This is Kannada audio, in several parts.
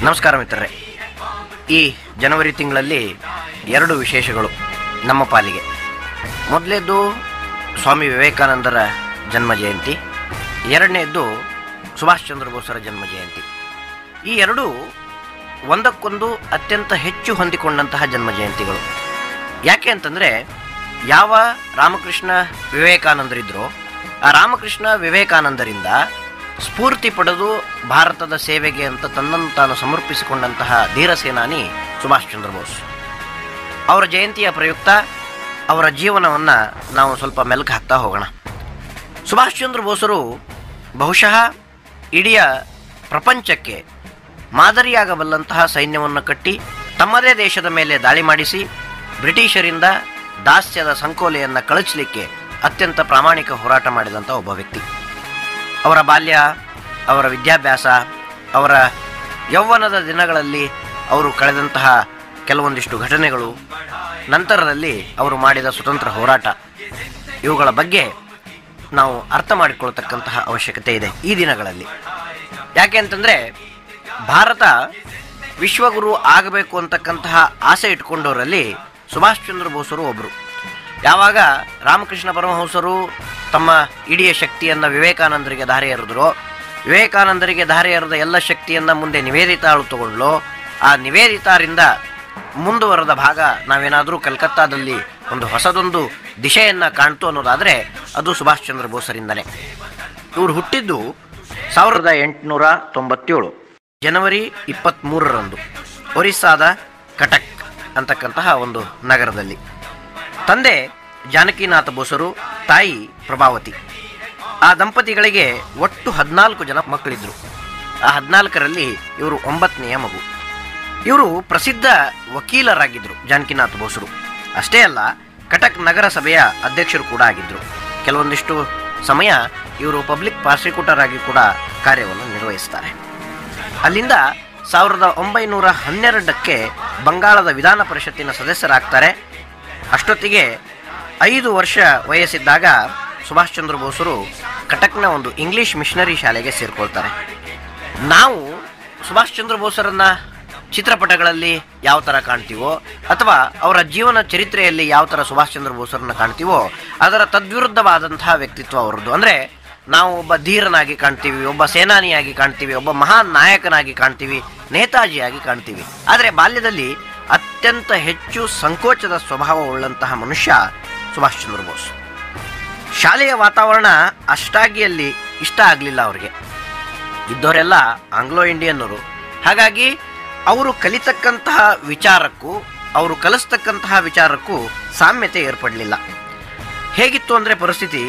ನಮಸ್ಕಾರ ಮಿತ್ರರೇ. ಈ ಜನವರಿ ತಿಂಗಳಲ್ಲಿ 2 ವಿಶೇಷಗಳು ನಮ್ಮ ಪಾಲಿಗೆ. ಮೊದಲೇದ್ದು ಸ್ವಾಮಿ ವಿವೇಕಾನಂದರ ಜನ್ಮ ಜಯಂತಿ, ಎರಡನೇದ್ದು ಸುಭಾಷ್ ಚಂದ್ರ ಬೋಸರ ಜನ್ಮ ಜಯಂತಿ. ಈ ಎರಡೂ ಒಂದಕ್ಕೊಂದು ಅತ್ಯಂತ ಹೆಚ್ಚು ಹೊಂದಿಕೊಂಡಂತಹ ಜನ್ಮ ಜಯಂತಿಗಳು. ಯಾಕೆ ಅಂತಂದರೆ, ಯಾವ ರಾಮಕೃಷ್ಣ ವಿವೇಕಾನಂದರಿದ್ದರೋ ಆ ರಾಮಕೃಷ್ಣ ವಿವೇಕಾನಂದರಿಂದ ಸ್ಫೂರ್ತಿ ಪಡೆದು ಭಾರತದ ಸೇವೆಗೆ ಅಂತ ತನ್ನನ್ನು ತಾನು ಸಮರ್ಪಿಸಿಕೊಂಡಂತಹ ಧೀರ ಸೇನಾನಿ ಸುಭಾಷ್ ಚಂದ್ರ ಬೋಸ್. ಅವರ ಜಯಂತಿಯ ಪ್ರಯುಕ್ತ ಅವರ ಜೀವನವನ್ನು ನಾವು ಸ್ವಲ್ಪ ಮೆಲುಕು ಹಾಕ್ತಾ ಹೋಗೋಣ. ಸುಭಾಷ್ ಚಂದ್ರ ಬೋಸರು ಬಹುಶಃ ಇಡೀ ಪ್ರಪಂಚಕ್ಕೆ ಮಾದರಿಯಾಗಬಲ್ಲಂತಹ ಸೈನ್ಯವನ್ನು ಕಟ್ಟಿ ತಮ್ಮದೇ ದೇಶದ ಮೇಲೆ ದಾಳಿ ಮಾಡಿಸಿ ಬ್ರಿಟಿಷರಿಂದ ದಾಸ್ಯದ ಸಂಕೋಲೆಯನ್ನು ಕಳಚಲಿಕ್ಕೆ ಅತ್ಯಂತ ಪ್ರಾಮಾಣಿಕ ಹೋರಾಟ ಮಾಡಿದಂಥ ಒಬ್ಬ ವ್ಯಕ್ತಿ. ಅವರ ಬಾಲ್ಯ, ಅವರ ವಿದ್ಯಾಭ್ಯಾಸ, ಅವರ ಯೌವನದ ದಿನಗಳಲ್ಲಿ ಅವರು ಕಳೆದಂತಹ ಕೆಲವೊಂದಿಷ್ಟು ಘಟನೆಗಳು, ನಂತರದಲ್ಲಿ ಅವರು ಮಾಡಿದ ಸ್ವತಂತ್ರ ಹೋರಾಟ, ಇವುಗಳ ಬಗ್ಗೆ ನಾವು ಅರ್ಥ ಮಾಡಿಕೊಳ್ತಕ್ಕಂತಹ ಅವಶ್ಯಕತೆ ಇದೆ ಈ ದಿನಗಳಲ್ಲಿ. ಯಾಕೆ ಅಂತಂದರೆ, ಭಾರತ ವಿಶ್ವಗುರು ಆಗಬೇಕು ಅಂತಕ್ಕಂತಹ ಆಸೆ ಇಟ್ಕೊಂಡವರಲ್ಲಿ ಸುಭಾಷ್ ಚಂದ್ರ ಬೋಸರು ಒಬ್ಬರು. ಯಾವಾಗ ರಾಮಕೃಷ್ಣ ಪರಮಹಂಸರು ತಮ್ಮ ಇಡೀ ಶಕ್ತಿಯನ್ನು ವಿವೇಕಾನಂದರಿಗೆ ಧಾರೆ ಎರೆದ್ರು, ವಿವೇಕಾನಂದರಿಗೆ ಧಾರೆ ಎರೆದ ಎಲ್ಲ ಶಕ್ತಿಯನ್ನು ಮುಂದೆ ನಿವೇದಿತಾಳು ತಗೊಂಡ್ಲು. ಆ ನಿವೇದಿತಾರಿಂದ ಮುಂದುವರೆದ ಭಾಗ ನಾವೇನಾದರೂ ಕಲ್ಕತ್ತಾದಲ್ಲಿ ಒಂದು ಹೊಸದೊಂದು ದಿಶೆಯನ್ನು ಕಾಣ್ತು ಅನ್ನೋದಾದರೆ ಅದು ಸುಭಾಷ್ ಚಂದ್ರ ಬೋಸರಿಂದನೇ. ಇವರು ಹುಟ್ಟಿದ್ದು 1897 ಜನವರಿ 23ರಂದು ಒರಿಸ್ಸಾದ ಕಟಕ್ ಅಂತಕ್ಕಂತಹ ಒಂದು ನಗರದಲ್ಲಿ. ತಂದೆ ಜಾನಕಿನಾಥ ಬೋಸರು, ತಾಯಿ ಪ್ರಭಾವತಿ. ಆ ದಂಪತಿಗಳಿಗೆ ಒಟ್ಟು 14 ಜನ ಮಕ್ಕಳಿದ್ರು. ಆ 14ರಲ್ಲಿ ಇವರು 9ನೆಯ ಮಗು. ಇವರು ಪ್ರಸಿದ್ಧ ವಕೀಲರಾಗಿದ್ದರು ಜಾನಕಿನಾಥ ಬೋಸರು. ಅಷ್ಟೇ ಅಲ್ಲ, ಕಟಕ್ ನಗರ ಸಭೆಯ ಅಧ್ಯಕ್ಷರು ಕೂಡ ಆಗಿದ್ದರು. ಕೆಲವೊಂದಿಷ್ಟು ಸಮಯ ಇವರು ಪಬ್ಲಿಕ್ ಪ್ರಾಸಿಕ್ಯೂಟರ್ ಆಗಿ ಕೂಡ ಕಾರ್ಯವನ್ನು ನಿರ್ವಹಿಸ್ತಾರೆ. ಅಲ್ಲಿಂದ 1912ಕ್ಕೆ ಬಂಗಾಳದ ವಿಧಾನ ಪರಿಷತ್ತಿನ ಸದಸ್ಯರಾಗ್ತಾರೆ. ಅಷ್ಟೊತ್ತಿಗೆ 5 ವರ್ಷ ವಯಸ್ಸಿದ್ದಾಗ ಸುಭಾಷ್ ಚಂದ್ರ ಬೋಸರು ಕಟಕ್ನ ಒಂದು ಇಂಗ್ಲಿಷ್ ಮಿಷನರಿ ಶಾಲೆಗೆ ಸೇರಿಕೊಳ್ತಾರೆ. ನಾವು ಸುಭಾಷ್ ಚಂದ್ರ ಬೋಸರನ್ನು ಚಿತ್ರಪಟಗಳಲ್ಲಿ ಯಾವ ಥರ ಕಾಣ್ತೀವೋ ಅಥವಾ ಅವರ ಜೀವನ ಚರಿತ್ರೆಯಲ್ಲಿ ಯಾವ ಥರ ಸುಭಾಷ್ ಚಂದ್ರ ಬೋಸರನ್ನು ಕಾಣ್ತೀವೋ ಅದರ ತದ್ವಿರುದ್ಧವಾದಂತಹ ವ್ಯಕ್ತಿತ್ವ ಅವರದ್ದು. ಅಂದರೆ ನಾವು ಒಬ್ಬ ಧೀರನಾಗಿ ಕಾಣ್ತೀವಿ, ಒಬ್ಬ ಸೇನಾನಿಯಾಗಿ ಕಾಣ್ತೀವಿ, ಒಬ್ಬ ಮಹಾನ್ ನಾಯಕನಾಗಿ ಕಾಣ್ತೀವಿ, ನೇತಾಜಿಯಾಗಿ ಕಾಣ್ತೀವಿ. ಆದರೆ ಬಾಲ್ಯದಲ್ಲಿ ಅತ್ಯಂತ ಹೆಚ್ಚು ಸಂಕೋಚದ ಸ್ವಭಾವವುಳ್ಳಂತಹ ಮನುಷ್ಯ ಸುಭಾಷ್ ಚಂದ್ರ ಬೋಸ್. ಶಾಲೆಯ ವಾತಾವರಣ ಅಷ್ಟಾಗಿ ಅಲ್ಲಿ ಇಷ್ಟ ಆಗಲಿಲ್ಲ ಅವರಿಗೆ. ಇದ್ದವರೆಲ್ಲ ಆಂಗ್ಲೋ ಇಂಡಿಯನ್ನರು. ಹಾಗಾಗಿ ಅವರು ಕಲಿತಕ್ಕಂತಹ ವಿಚಾರಕ್ಕೂ ಅವರು ಕಲಿಸ್ತಕ್ಕಂತಹ ವಿಚಾರಕ್ಕೂ ಸಾಮ್ಯತೆ ಏರ್ಪಡಲಿಲ್ಲ. ಹೇಗಿತ್ತು ಅಂದರೆ ಪರಿಸ್ಥಿತಿ,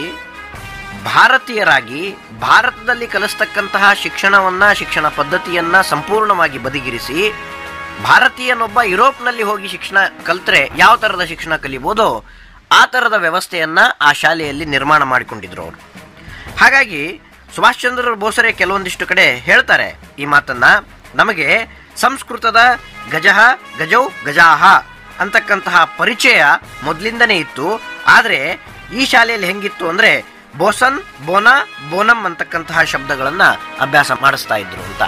ಭಾರತೀಯರಾಗಿ ಭಾರತದಲ್ಲಿ ಕಲಿಸ್ತಕ್ಕಂತಹ ಶಿಕ್ಷಣ ಪದ್ಧತಿಯನ್ನು ಸಂಪೂರ್ಣವಾಗಿ ಬದಿಗಿರಿಸಿ ಭಾರತೀಯನೊಬ್ಬ ಯುರೋಪ್ನಲ್ಲಿ ಹೋಗಿ ಶಿಕ್ಷಣ ಕಲಿತ್ರೆ ಯಾವ ಥರದ ಶಿಕ್ಷಣ ಕಲಿಬೋದೋ ಆ ಥರದ ವ್ಯವಸ್ಥೆಯನ್ನು ಆ ಶಾಲೆಯಲ್ಲಿ ನಿರ್ಮಾಣ ಮಾಡಿಕೊಂಡಿದ್ರು ಅವರು. ಹಾಗಾಗಿ ಸುಭಾಷ್ ಚಂದ್ರ ಬೋಸರೇ ಕೆಲವೊಂದಿಷ್ಟು ಕಡೆ ಹೇಳ್ತಾರೆ ಈ ಮಾತನ್ನು, ನಮಗೆ ಸಂಸ್ಕೃತದ ಗಜಃ ಗಜೌ ಗಜಾಹ ಅಂತಕ್ಕಂತಹ ಪರಿಚಯ ಮೊದಲಿಂದನೇ ಇತ್ತು. ಆದರೆ ಈ ಶಾಲೆಯಲ್ಲಿ ಹೆಂಗಿತ್ತು ಅಂದರೆ ಬೋಸನ್, ಬೋನಾ, ಬೋನಮ್ ಅಂತಕ್ಕಂತಹ ಶಬ್ದಗಳನ್ನು ಅಭ್ಯಾಸ ಮಾಡಿಸ್ತಾ ಇದ್ರು ಅಂತ.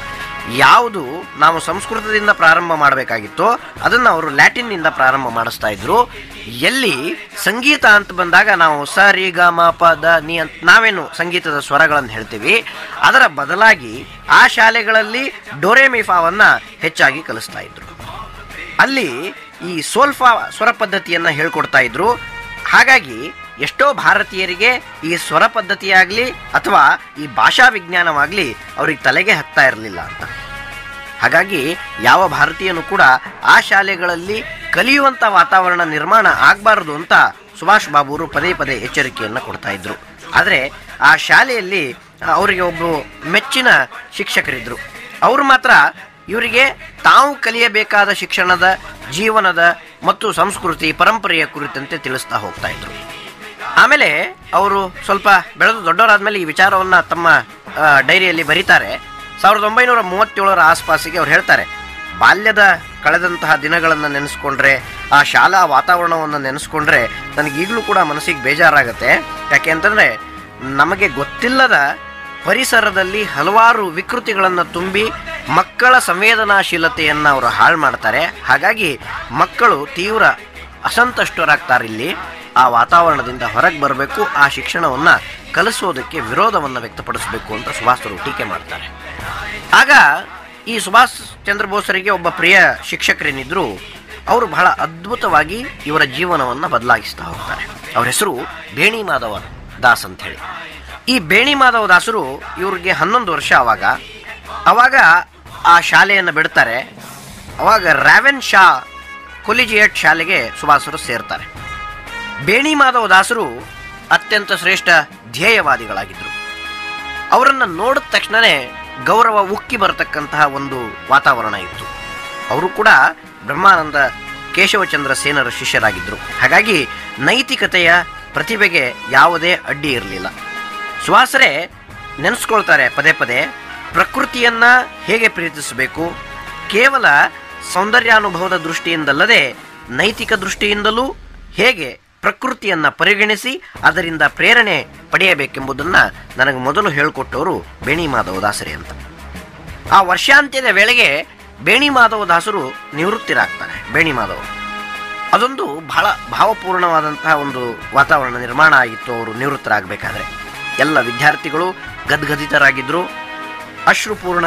ಯಾವುದು ನಾವು ಸಂಸ್ಕೃತದಿಂದ ಪ್ರಾರಂಭ ಮಾಡಬೇಕಾಗಿತ್ತೋ ಅದನ್ನು ಅವರು ಲ್ಯಾಟಿನ್ನಿಂದ ಪ್ರಾರಂಭ ಮಾಡಿಸ್ತಾ ಇದ್ರು. ಎಲ್ಲಿ ಸಂಗೀತ ಅಂತ ಬಂದಾಗ ನಾವು ಸ ರಿ ಗ ಮ ಪ ದ ನಿ ಅಂತ ನಾವೇನು ಸಂಗೀತದ ಸ್ವರಗಳನ್ನು ಹೇಳ್ತೀವಿ, ಅದರ ಬದಲಾಗಿ ಆ ಶಾಲೆಗಳಲ್ಲಿ ಡೋರೆಮಿಫಾವನ್ನು ಹೆಚ್ಚಾಗಿ ಕಲಿಸ್ತಾ ಇದ್ರು. ಅಲ್ಲಿ ಈ ಸೋಲ್ಫಾ ಸ್ವರ ಪದ್ಧತಿಯನ್ನು ಹೇಳ್ಕೊಡ್ತಾ ಇದ್ರು. ಹಾಗಾಗಿ ಎಷ್ಟೋ ಭಾರತೀಯರಿಗೆ ಈ ಸ್ವರ ಪದ್ಧತಿಯಾಗಲಿ ಅಥವಾ ಈ ಭಾಷಾ ವಿಜ್ಞಾನವಾಗಲಿ ಅವ್ರಿಗೆ ತಲೆಗೆ ಹತ್ತಾ ಇರಲಿಲ್ಲ ಅಂತ. ಹಾಗಾಗಿ ಯಾವ ಭಾರತೀಯನೂ ಕೂಡ ಆ ಶಾಲೆಗಳಲ್ಲಿ ಕಲಿಯುವಂಥ ವಾತಾವರಣ ನಿರ್ಮಾಣ ಆಗಬಾರ್ದು ಅಂತ ಸುಭಾಷ್ ಬಾಬುರು ಪದೇ ಪದೇ ಎಚ್ಚರಿಕೆಯನ್ನು ಕೊಡ್ತಾ ಇದ್ರು. ಆದರೆ ಆ ಶಾಲೆಯಲ್ಲಿ ಅವರಿಗೆ ಒಬ್ಬರು ಮೆಚ್ಚಿನ ಶಿಕ್ಷಕರಿದ್ದರು. ಅವರು ಮಾತ್ರ ಇವರಿಗೆ ತಾವು ಕಲಿಯಬೇಕಾದ ಶಿಕ್ಷಣದ, ಜೀವನದ ಮತ್ತು ಸಂಸ್ಕೃತಿ ಪರಂಪರೆಯ ಕುರಿತಂತೆ ತಿಳಿಸ್ತಾ ಹೋಗ್ತಾ ಇದ್ರು. ಆಮೇಲೆ ಅವರು ಸ್ವಲ್ಪ ಬೆಳೆದು ದೊಡ್ಡವರಾದ್ಮೇಲೆ ಈ ವಿಚಾರವನ್ನು ತಮ್ಮ ಡೈರಿಯಲ್ಲಿ ಬರೀತಾರೆ. 1937 ಆಸ್ಪಾಸಿಗೆ ಅವ್ರು ಹೇಳ್ತಾರೆ, ಬಾಲ್ಯದ ಕಳೆದಂತಹ ದಿನಗಳನ್ನು ನೆನೆಸ್ಕೊಂಡ್ರೆ, ಆ ಶಾಲಾ ವಾತಾವರಣವನ್ನು ನೆನೆಸ್ಕೊಂಡ್ರೆ ನನಗೀಗಲೂ ಕೂಡ ಮನಸ್ಸಿಗೆ ಬೇಜಾರಾಗುತ್ತೆ. ಯಾಕೆ ಅಂತಂದರೆ ನಮಗೆ ಗೊತ್ತಿಲ್ಲದ ಪರಿಸರದಲ್ಲಿ ಹಲವಾರು ವಿಕೃತಿಗಳನ್ನು ತುಂಬಿ ಮಕ್ಕಳ ಸಂವೇದನಾಶೀಲತೆಯನ್ನು ಅವರು ಹಾಳು ಮಾಡ್ತಾರೆ. ಹಾಗಾಗಿ ಮಕ್ಕಳು ತೀವ್ರ ಅಸಂತುಷ್ಟರಾಗ್ತಾರೆ. ಇಲ್ಲಿ ಆ ವಾತಾವರಣದಿಂದ ಹೊರಗೆ ಬರಬೇಕು, ಆ ಶಿಕ್ಷಣವನ್ನು ಕಲಿಸೋದಕ್ಕೆ ವಿರೋಧವನ್ನು ವ್ಯಕ್ತಪಡಿಸಬೇಕು ಅಂತ ಸುಭಾಷರು ಟೀಕೆ ಮಾಡ್ತಾರೆ. ಆಗ ಈ ಸುಭಾಷ್ ಚಂದ್ರ ಬೋಸರಿಗೆ ಒಬ್ಬ ಪ್ರಿಯ ಶಿಕ್ಷಕರೇನಿದ್ರು, ಅವರು ಬಹಳ ಅದ್ಭುತವಾಗಿ ಇವರ ಜೀವನವನ್ನು ಬದಲಾಯಿಸ್ತಾ ಹೋಗ್ತಾರೆ. ಅವ್ರ ಹೆಸರು ಬೇಣಿ ಮಾಧವ ದಾಸ್ ಅಂಥೇಳಿ. ಈ ಬೇಣಿ ಮಾಧವ ದಾಸರು ಇವ್ರಿಗೆ 11 ವರ್ಷ ಅವಾಗ ಆ ಶಾಲೆಯನ್ನು ಬಿಡ್ತಾರೆ. ಅವಾಗ ರಾವೆನ್ ಶಾ ಕೊಲಿಜಿಯೇಟ್ ಶಾಲೆಗೆ ಸುಭಾಷರು ಸೇರ್ತಾರೆ. ಬೇಣಿ ಮಾಧವ ದಾಸರು ಅತ್ಯಂತ ಶ್ರೇಷ್ಠ ಧ್ಯೇಯವಾದಿಗಳಾಗಿದ್ದರು. ಅವರನ್ನು ನೋಡಿದ ತಕ್ಷಣವೇ ಗೌರವ ಉಕ್ಕಿ ಬರತಕ್ಕಂತಹ ಒಂದು ವಾತಾವರಣ ಇತ್ತು. ಅವರು ಕೂಡ ಬ್ರಹ್ಮಾನಂದ ಕೇಶವಚಂದ್ರ ಸೇನರ ಶಿಷ್ಯರಾಗಿದ್ದರು. ಹಾಗಾಗಿ ನೈತಿಕತೆಯ ಪ್ರತಿಭೆಗೆ ಯಾವುದೇ ಅಡ್ಡಿ ಇರಲಿಲ್ಲ. ಸುಭಾಷರೇ ನೆನೆಸ್ಕೊಳ್ತಾರೆ ಪದೇ ಪದೇ, ಪ್ರಕೃತಿಯನ್ನು ಹೇಗೆ ಪ್ರೀತಿಸಬೇಕು, ಕೇವಲ ಸೌಂದರ್ಯಾನುಭವದ ದೃಷ್ಟಿಯಿಂದಲ್ಲದೆ ನೈತಿಕ ದೃಷ್ಟಿಯಿಂದಲೂ ಹೇಗೆ ಪ್ರಕೃತಿಯನ್ನು ಪರಿಗಣಿಸಿ ಅದರಿಂದ ಪ್ರೇರಣೆ ಪಡೆಯಬೇಕೆಂಬುದನ್ನು ನನಗೆ ಮೊದಲು ಹೇಳಿಕೊಟ್ಟವರು ಬೇಣಿ ಮಾಧವ ದಾಸರೇ ಅಂತ. ಆ ವರ್ಷಾಂತ್ಯದ ವೇಳೆಗೆ ಬೇಣಿ ಮಾಧವ ದಾಸರು ನಿವೃತ್ತಿರಾಗ್ತಾರೆ. ಬೇಣಿ ಮಾಧವ ಅದೊಂದು ಬಹಳ ಭಾವಪೂರ್ಣವಾದಂತಹ ಒಂದು ವಾತಾವರಣ ನಿರ್ಮಾಣ ಆಗಿತ್ತು. ಅವರು ನಿವೃತ್ತರಾಗಬೇಕಾದ್ರೆ ಎಲ್ಲ ವಿದ್ಯಾರ್ಥಿಗಳು ಗದ್ಗದಿತರಾಗಿದ್ದರು, ಅಶ್ರುಪೂರ್ಣ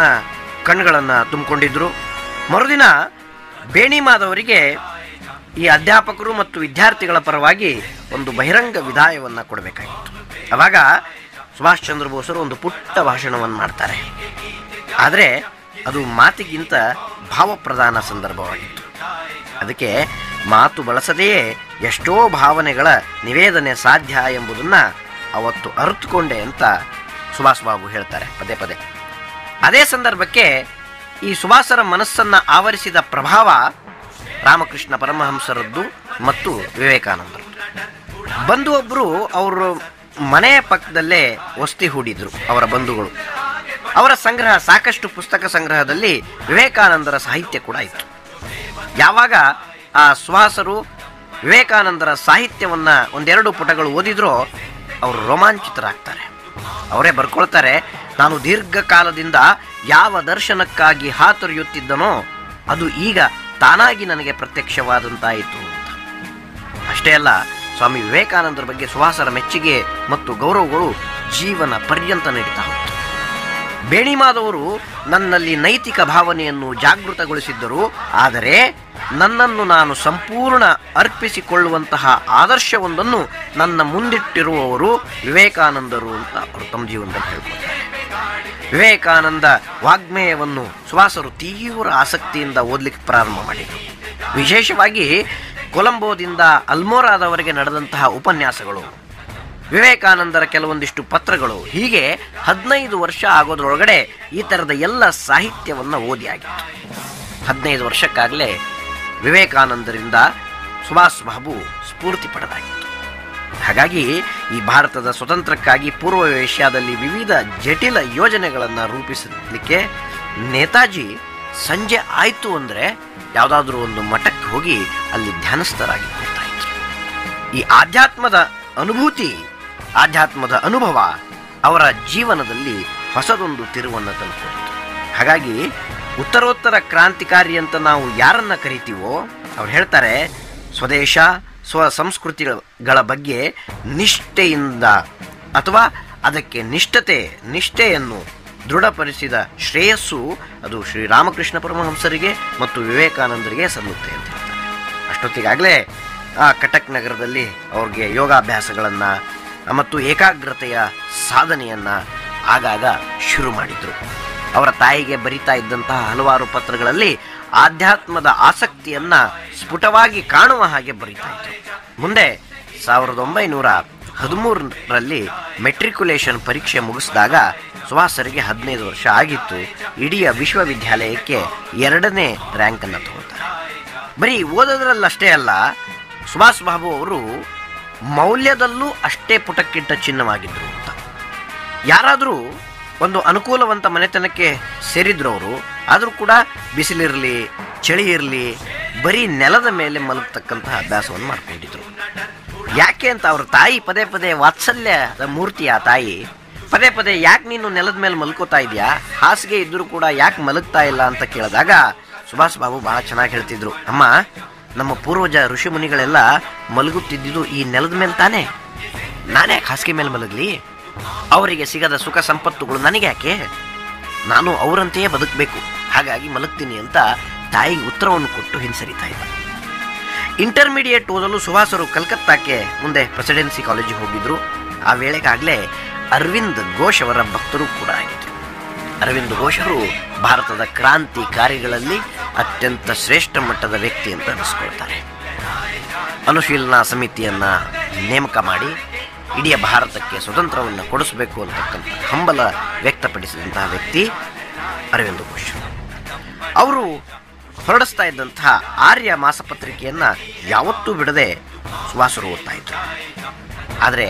ಕಣ್ಣುಗಳನ್ನು ತುಂಬಿಕೊಂಡಿದ್ರು. ಮರುದಿನ ಬೇಣಿ ಮಾಧವರಿಗೆ ಈ ಅಧ್ಯಾಪಕರು ಮತ್ತು ವಿದ್ಯಾರ್ಥಿಗಳ ಪರವಾಗಿ ಒಂದು ಬಹಿರಂಗ ವಿದಾಯವನ್ನು ಕೊಡಬೇಕಾಗಿತ್ತು. ಆವಾಗ ಸುಭಾಷ್ ಚಂದ್ರ ಬೋಸರು ಒಂದು ಪುಟ್ಟ ಭಾಷಣವನ್ನು ಮಾಡ್ತಾರೆ. ಆದರೆ ಅದು ಮಾತಿಗಿಂತ ಭಾವಪ್ರಧಾನ ಸಂದರ್ಭವಾಗಿತ್ತು. ಅದಕ್ಕೆ ಮಾತು ಬಳಸದೆಯೇ ಎಷ್ಟೋ ಭಾವನೆಗಳ ನಿವೇದನೆ ಸಾಧ್ಯ ಎಂಬುದನ್ನು ಅವತ್ತು ಅರಿತುಕೊಂಡೆ ಅಂತ ಸುಭಾಷ್ ಬಾಬು ಹೇಳ್ತಾರೆ ಪದೇ ಪದೇ. ಅದೇ ಸಂದರ್ಭಕ್ಕೆ ಈ ಸುಭಾಷರ ಮನಸ್ಸನ್ನು ಆವರಿಸಿದ ಪ್ರಭಾವ ರಾಮಕೃಷ್ಣ ಪರಮಹಂಸರದ್ದು ಮತ್ತು ವಿವೇಕಾನಂದರು. ಬಂಧು ಒಬ್ಬರು ಅವರ ಮನೆಯ ಪಕ್ಕದಲ್ಲೇ ವಸತಿ ಹೂಡಿದ್ರು. ಅವರ ಬಂಧುಗಳು, ಅವರ ಸಂಗ್ರಹ, ಸಾಕಷ್ಟು ಪುಸ್ತಕ ಸಂಗ್ರಹದಲ್ಲಿ ವಿವೇಕಾನಂದರ ಸಾಹಿತ್ಯ ಕೂಡ ಇತ್ತು. ಯಾವಾಗ ಆ ಸುಭಾಷರು ವಿವೇಕಾನಂದರ ಸಾಹಿತ್ಯವನ್ನು ಒಂದೆರಡು ಪುಟಗಳು ಓದಿದ್ರೋ ಅವರು ರೋಮಾಂಚಿತರಾಗ್ತಾರೆ. ಅವರೇ ಬರ್ಕೊಳ್ತಾರೆ, ನಾನು ದೀರ್ಘಕಾಲದಿಂದ ಯಾವ ದರ್ಶನಕ್ಕಾಗಿ ಹಾತೊರೆಯುತ್ತಿದ್ದನೋ ಅದು ಈಗ ತಾನಾಗಿ ನನಗೆ ಪ್ರತ್ಯಕ್ಷವಾದಂತಾಯಿತು ಅಂತ. ಅಷ್ಟೇ ಅಲ್ಲ, ಸ್ವಾಮಿ ವಿವೇಕಾನಂದರ ಬಗ್ಗೆ ಸುಭಾಷರ ಮೆಚ್ಚುಗೆ ಮತ್ತು ಗೌರವಗಳು ಜೀವನ ಪರ್ಯಂತ ನಡೀತಾ ಹೋಯಿತು. ಬೇಣಿ ಮಾಧವರು ನನ್ನಲ್ಲಿ ನೈತಿಕ ಭಾವನೆಯನ್ನು ಜಾಗೃತಗೊಳಿಸಿದ್ದರು, ಆದರೆ ನನ್ನನ್ನು ನಾನು ಸಂಪೂರ್ಣ ಅರ್ಪಿಸಿಕೊಳ್ಳುವಂತಹ ಆದರ್ಶವೊಂದನ್ನು ನನ್ನ ಮುಂದಿಟ್ಟಿರುವವರು ವಿವೇಕಾನಂದರು ಅಂತ ಅವರು ತಮ್ಮ ಜೀವನದಲ್ಲಿ ಹೇಳ್ಕೊಳ್ತಾರೆ. ವಿವೇಕಾನಂದ ವಾಗ್ಮೇಯವನ್ನು ಸುಭಾಷರು ತೀವ್ರ ಆಸಕ್ತಿಯಿಂದ ಓದಲಿಕ್ಕೆ ಪ್ರಾರಂಭ ಮಾಡಿದರು. ವಿಶೇಷವಾಗಿ ಕೊಲಂಬೋದಿಂದ ಅಲ್ಮೋರಾದವರೆಗೆ ನಡೆದಂತಹ ಉಪನ್ಯಾಸಗಳು, ವಿವೇಕಾನಂದರ ಕೆಲವೊಂದಿಷ್ಟು ಪತ್ರಗಳು, ಹೀಗೆ 15 ವರ್ಷ ಆಗೋದ್ರೊಳಗಡೆ ಈ ಥರದ ಎಲ್ಲ ಸಾಹಿತ್ಯವನ್ನು ಓದಿ ಆಗಿತ್ತು. 15 ವರ್ಷಕ್ಕಾಗಲೇ ವಿವೇಕಾನಂದರಿಂದ ಸುಭಾಷ್ ಬಾಬು ಸ್ಫೂರ್ತಿ ಪಡೆದಾಗಿತ್ತು. ಹಾಗಾಗಿ ಈ ಭಾರತದ ಸ್ವತಂತ್ರಕ್ಕಾಗಿ ಪೂರ್ವ ಏಷ್ಯಾದಲ್ಲಿ ವಿವಿಧ ಜಟಿಲ ಯೋಜನೆಗಳನ್ನು ರೂಪಿಸಲಿಕ್ಕೆ ನೇತಾಜಿ ಸಂಜೆ ಆಯಿತು ಅಂದರೆ ಯಾವುದಾದ್ರೂ ಒಂದು ಮಠಕ್ಕೆ ಹೋಗಿ ಅಲ್ಲಿ ಧ್ಯಾನಸ್ಥರಾಗಿ ಕೂರ್ತಾ ಇದ್ರು. ಈ ಆಧ್ಯಾತ್ಮದ ಅನುಭೂತಿ, ಆಧ್ಯಾತ್ಮದ ಅನುಭವ ಅವರ ಜೀವನದಲ್ಲಿ ಹೊಸದೊಂದು ತಿರುವನ್ನು ತಲುಪಿತ್ತು. ಹಾಗಾಗಿ ಉತ್ತರೋತ್ತರ ಕ್ರಾಂತಿಕಾರಿ ಅಂತ ನಾವು ಯಾರನ್ನ ಕರಿತೀವೋ ಅವ್ರು ಹೇಳ್ತಾರೆ, ಸ್ವದೇಶ ಸ್ವ ಸಂಸ್ಕೃತಿಗಳ ಬಗ್ಗೆ ನಿಷ್ಠೆಯಿಂದ ಅಥವಾ ಅದಕ್ಕೆ ನಿಷ್ಠೆಯನ್ನು ದೃಢಪಡಿಸಿದ ಶ್ರೇಯಸ್ಸು ಅದು ಶ್ರೀರಾಮಕೃಷ್ಣ ಪರಮಹಂಸರಿಗೆ ಮತ್ತು ವಿವೇಕಾನಂದರಿಗೆ ಸಲ್ಲುತ್ತೆ ಅಂತ ಹೇಳ್ತಾರೆ. ಅಷ್ಟೊತ್ತಿಗಾಗಲೇ ಆ ಕಟಕ್ ನಗರದಲ್ಲಿ ಅವ್ರಿಗೆ ಯೋಗಾಭ್ಯಾಸಗಳನ್ನು ಮತ್ತು ಏಕಾಗ್ರತೆಯ ಸಾಧನೆಯನ್ನು ಆಗಾಗ ಶುರು ಮಾಡಿದರು. ಅವರ ತಾಯಿಗೆ ಬರಿತಾ ಇದ್ದಂತಹ ಹಲವಾರು ಪತ್ರಗಳಲ್ಲಿ ಆಧ್ಯಾತ್ಮದ ಆಸಕ್ತಿಯನ್ನು ಸ್ಫುಟವಾಗಿ ಕಾಣುವ ಹಾಗೆ ಬರಿತಾ ಇದ್ರು. ಮುಂದೆ 1913ರಲ್ಲಿ ಮೆಟ್ರಿಕ್ಯುಲೇಷನ್ ಪರೀಕ್ಷೆ ಮುಗಿಸಿದಾಗ ಸುಭಾಷರಿಗೆ 15 ವರ್ಷ ಆಗಿತ್ತು. ಇಡೀ ವಿಶ್ವವಿದ್ಯಾಲಯಕ್ಕೆ 2ನೇ ರ್ಯಾಂಕನ್ನು ತಗೊಳ್ತಾರೆ. ಬರೀ ಓದೋದ್ರಲ್ಲಷ್ಟೇ ಅಲ್ಲ, ಸುಭಾಷ್ ಬಾಬು ಅವರು ಮೌಲ್ಯದಲ್ಲೂ ಅಷ್ಟೇ ಪುಟಕ್ಕಿಟ್ಟ ಚಿನ್ನವಾಗಿದ್ದರು ಅಂತ. ಯಾರಾದರೂ ಒಂದು ಅನುಕೂಲವಂತ ಮನೆತನಕ್ಕೆ ಸೇರಿದ್ರು ಅವರು, ಆದರೂ ಕೂಡ ಬಿಸಿಲಿರಲಿ ಚಳಿ ಇರಲಿ ಬರೀ ನೆಲದ ಮೇಲೆ ಮಲಗತಕ್ಕಂತಹ ಅಭ್ಯಾಸವನ್ನು ಮಾಡ್ಕೊಂಡಿದ್ರು. ಯಾಕೆ ಅಂತ ಅವ್ರ ತಾಯಿ ಪದೇ ಪದೇ ವಾತ್ಸಲ್ಯದ ಮೂರ್ತಿ, ಆ ತಾಯಿ ಪದೇ ಪದೇ ಯಾಕೆ ನೀನು ನೆಲದ ಮೇಲೆ ಮಲ್ಕೋತಾ ಇದೆಯಾ, ಹಾಸಿಗೆ ಇದ್ದರೂ ಕೂಡ ಯಾಕೆ ಮಲಗ್ತಾ ಇಲ್ಲ ಅಂತ ಕೇಳಿದಾಗ ಸುಭಾಷ್ ಬಾಬು ಭಾಳ ಚೆನ್ನಾಗಿ ಹೇಳ್ತಿದ್ರು, ಅಮ್ಮ ನಮ್ಮ ಪೂರ್ವಜ ಋಷಿ ಮುನಿಗಳೆಲ್ಲ ಮಲಗುತ್ತಿದ್ದು ಈ ನೆಲದ ಮೇಲೆ ತಾನೇ, ನಾನೇ ಹಾಸಿಗೆ ಮೇಲೆ ಮಲಗಲಿ, ಅವರಿಗೆ ಸಿಗದ ಸುಖ ಸಂಪತ್ತುಗಳು ನನಗೆ ಯಾಕೆ, ನಾನು ಅವರಂತೆಯೇ ಬದುಕಬೇಕು, ಹಾಗಾಗಿ ಮಲಗ್ತೀನಿ ಅಂತ ತಾಯಿಗೆ ಉತ್ತರವನ್ನು ಕೊಟ್ಟು ಹಿಂಸರಿತಾ ಇದ್ದ. ಇಂಟರ್ಮೀಡಿಯೇಟ್ ಓದಲು ಸುಭಾಷರು ಕಲ್ಕತ್ತಾಕ್ಕೆ ಮುಂದೆ ಪ್ರೆಸಿಡೆನ್ಸಿ ಕಾಲೇಜಿಗೆ ಹೋಗಿದ್ರು. ಆ ವೇಳೆಗಾಗಲೇ ಅರವಿಂದ್ ಘೋಷ್ ಅವರ ಭಕ್ತರು ಕೂಡ ಆಗಿದ್ರು. ಅರವಿಂದ್ ಘೋಷರು ಭಾರತದ ಕ್ರಾಂತಿಕಾರಿಗಳಲ್ಲಿ ಅತ್ಯಂತ ಶ್ರೇಷ್ಠ ಮಟ್ಟದ ವ್ಯಕ್ತಿ ಅಂತ ಅನಿಸ್ಕೊಳ್ತಾರೆ. ಅನುಶೀಲನಾ ಸಮಿತಿಯನ್ನು ನೇಮಕ ಮಾಡಿ ಇಡೀ ಭಾರತಕ್ಕೆ ಸ್ವತಂತ್ರವನ್ನು ಕೊಡಿಸಬೇಕು ಅಂತಕ್ಕಂಥ ಹಂಬಲ ವ್ಯಕ್ತಪಡಿಸಿದಂತಹ ವ್ಯಕ್ತಿ ಅರವಿಂದ್ ಘೋಷ್. ಅವರು ಹೊರಡಿಸ್ತಾ ಇದ್ದಂತಹ ಆರ್ಯ ಮಾಸಪತ್ರಿಕೆಯನ್ನು ಯಾವತ್ತೂ ಬಿಡದೆ ಸುಭಾಷರು ಓದ್ತಾ ಇದ್ರು. ಆದರೆ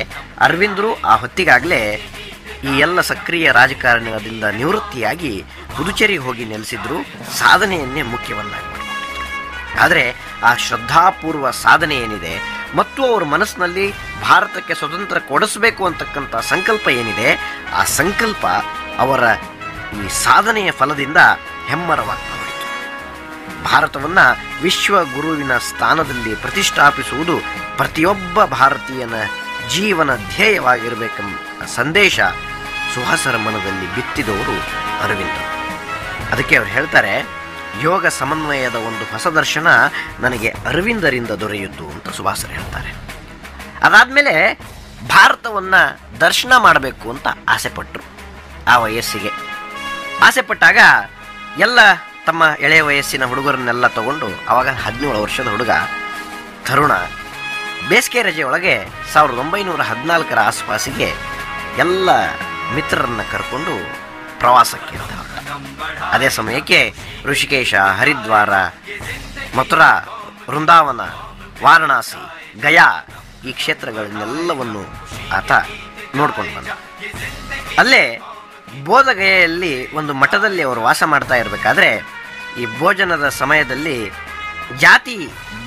ಅರವಿಂದರು ಆ ಹೊತ್ತಿಗಾಗಲೇ ಈ ಎಲ್ಲ ಸಕ್ರಿಯ ರಾಜಕಾರಣದಿಂದ ನಿವೃತ್ತಿಯಾಗಿ ಪುದುಚೇರಿಗೆ ಹೋಗಿ ನೆಲೆಸಿದ್ರು. ಸಾಧನೆಯನ್ನೇ ಮುಖ್ಯವನ್ನಾಗಿ ಮಾಡಿಕೊಂಡಿದ್ರು. ಆದರೆ ಆ ಶ್ರದ್ಧಾಪೂರ್ವ ಸಾಧನೆ ಏನಿದೆ ಮತ್ತು ಅವರ ಮನಸ್ಸಿನಲ್ಲಿ ಭಾರತಕ್ಕೆ ಸ್ವತಂತ್ರ ಕೊಡಿಸಬೇಕು ಅಂತಕ್ಕಂಥ ಸಂಕಲ್ಪ ಏನಿದೆ, ಆ ಸಂಕಲ್ಪ ಅವರ ಈ ಸಾಧನೆಯ ಫಲದಿಂದ ಹೆಮ್ಮರವಾಗ್ತಾ ಹೋಯಿತು. ಭಾರತವನ್ನು ವಿಶ್ವ ಗುರುವಿನ ಸ್ಥಾನದಲ್ಲಿ ಪ್ರತಿಷ್ಠಾಪಿಸುವುದು ಪ್ರತಿಯೊಬ್ಬ ಭಾರತೀಯನ ಜೀವನ ಧ್ಯೇಯವಾಗಿರಬೇಕೆಂಬ ಸಂದೇಶ ಸುಭಾಷರ ಮನದಲ್ಲಿ ಬಿತ್ತಿದವರು ಅರವಿಂದರು. ಅದಕ್ಕೆ ಅವರು ಹೇಳ್ತಾರೆ, ಯೋಗ ಸಮನ್ವಯದ ಒಂದು ಹೊಸ ದರ್ಶನ ನನಗೆ ಅರವಿಂದರಿಂದ ದೊರೆಯಿತು ಅಂತ ಸುಭಾಷರು ಹೇಳ್ತಾರೆ. ಅದಾದಮೇಲೆ ಭಾರತವನ್ನು ದರ್ಶನ ಮಾಡಬೇಕು ಅಂತ ಆಸೆಪಟ್ಟರು. ಆ ವಯಸ್ಸಿಗೆ ಆಸೆಪಟ್ಟಾಗ ಎಲ್ಲ ತಮ್ಮ ಎಳೆಯ ವಯಸ್ಸಿನ ಹುಡುಗರನ್ನೆಲ್ಲ ತಗೊಂಡು, ಆವಾಗ 17 ವರ್ಷದ ಹುಡುಗ ತರುಣ, ಬೇಸಿಗೆ ರಜೆ ಒಳಗೆ 1914 ಆಸುಪಾಸಿಗೆ ಎಲ್ಲ ಮಿತ್ರರನ್ನು ಕರ್ಕೊಂಡು ಪ್ರವಾಸಕ್ಕೆ ಅಂತ ಹೊರಟ. ಅದೇ ಸಮಯಕ್ಕೆ ಋಷಿಕೇಶ, ಹರಿದ್ವಾರ, ಮಥುರಾ, ವೃಂದಾವನ, ವಾರಣಾಸಿ, ಗಯಾ ಈ ಕ್ಷೇತ್ರಗಳನ್ನೆಲ್ಲವನ್ನು ಆತ ನೋಡ್ಕೊಂಡು ಬಂದ. ಅಲ್ಲೇ ಬೋಧಗಯೆಯಲ್ಲಿ ಒಂದು ಮಠದಲ್ಲಿ ಅವರು ವಾಸ ಮಾಡ್ತಾ ಇರಬೇಕಾದ್ರೆ ಈ ಭೋಜನದ ಸಮಯದಲ್ಲಿ ಜಾತಿ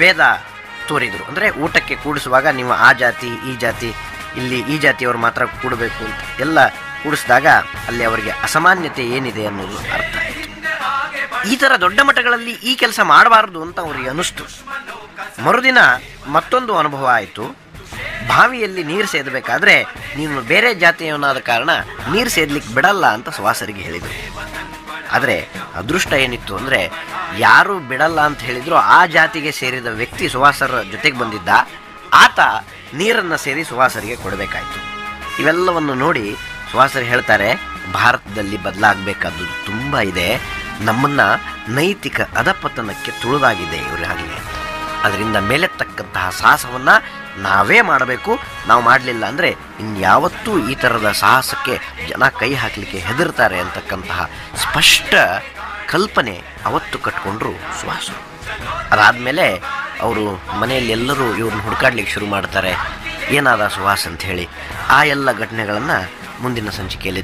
ಭೇದ ತೋರಿದರು. ಅಂದರೆ ಊಟಕ್ಕೆ ಕೂಡಿಸುವಾಗ ನೀವು ಆ ಜಾತಿ ಈ ಜಾತಿ, ಇಲ್ಲಿ ಈ ಜಾತಿಯವರು ಮಾತ್ರ ಕೂಡಬೇಕು ಅಂತ ಎಲ್ಲ ಕೂಡಿಸಿದಾಗ ಅಲ್ಲಿ ಅವರಿಗೆ ಅಸಾಮಾನ್ಯತೆ ಏನಿದೆ ಅನ್ನೋದು ಅರ್ಥ ಆಯಿತು. ಈ ಥರ ದೊಡ್ಡ ಮಠಗಳಲ್ಲಿ ಈ ಕೆಲಸ ಮಾಡಬಾರ್ದು ಅಂತ ಅವರಿಗೆ ಅನ್ನಿಸ್ತು. ಮರುದಿನ ಮತ್ತೊಂದು ಅನುಭವ ಆಯಿತು. ಬಾವಿಯಲ್ಲಿ ನೀರು ಸೇದಬೇಕಾದ್ರೆ ನೀನು ಬೇರೆ ಜಾತಿಯವನಾದ ಕಾರಣ ನೀರು ಸೇದಲಿಕ್ಕೆ ಬಿಡಲ್ಲ ಅಂತ ಸುಭಾಷರಿಗೆ ಹೇಳಿದರು. ಆದರೆ ಅದೃಷ್ಟ ಏನಿತ್ತು ಅಂದರೆ ಯಾರು ಬಿಡಲ್ಲ ಅಂತ ಹೇಳಿದ್ರು ಆ ಜಾತಿಗೆ ಸೇರಿದ ವ್ಯಕ್ತಿ ಸುಭಾಷರ ಜೊತೆಗೆ ಬಂದಿದ್ದ. ಆತ ನೀರನ್ನು ಸೇರಿ ಸುಭಾಷರಿಗೆ ಕೊಡಬೇಕಾಯಿತು. ಇವೆಲ್ಲವನ್ನು ನೋಡಿ ಸುಭಾಷರು ಹೇಳ್ತಾರೆ, ಭಾರತದಲ್ಲಿ ಬದಲಾಗಬೇಕಾದ್ದು ತುಂಬ ಇದೆ, ನಮ್ಮನ್ನು ನೈತಿಕ ಅಧಪತನಕ್ಕೆ ತುಳಿದಾಗಿದೆ ಇವರಾಗಲಿ. ಅದರಿಂದ ಮೇಲೆತ್ತಕ್ಕಂತಹ ಸಾಹಸವನ್ನು ನಾವೇ ಮಾಡಬೇಕು. ನಾವು ಮಾಡಲಿಲ್ಲ ಅಂದರೆ ಇನ್ಯಾವತ್ತೂ ಈ ಥರದ ಸಾಹಸಕ್ಕೆ ಜನ ಕೈ ಹಾಕಲಿಕ್ಕೆ ಹೆದರ್ತಾರೆ ಅಂತಕ್ಕಂತಹ ಸ್ಪಷ್ಟ ಕಲ್ಪನೆ ಅವತ್ತು ಕಟ್ಕೊಂಡ್ರು ಸುಭಾಷರು. ಅದಾದಮೇಲೆ ಅವರು ಮನೆಯಲ್ಲಿ ಎಲ್ಲರೂ ಇವ್ರನ್ನ ಹುಡುಕಾಡ್ಲಿಕ್ಕೆ ಶುರು ಮಾಡ್ತಾರೆ, ಏನಾದ ಸುಭಾಷ್ ಅಂತ ಹೇಳಿ. ಆ ಎಲ್ಲ ಘಟನೆಗಳನ್ನು ಮುಂದಿನ ಸಂಚಿಕೆಯಲ್ಲಿ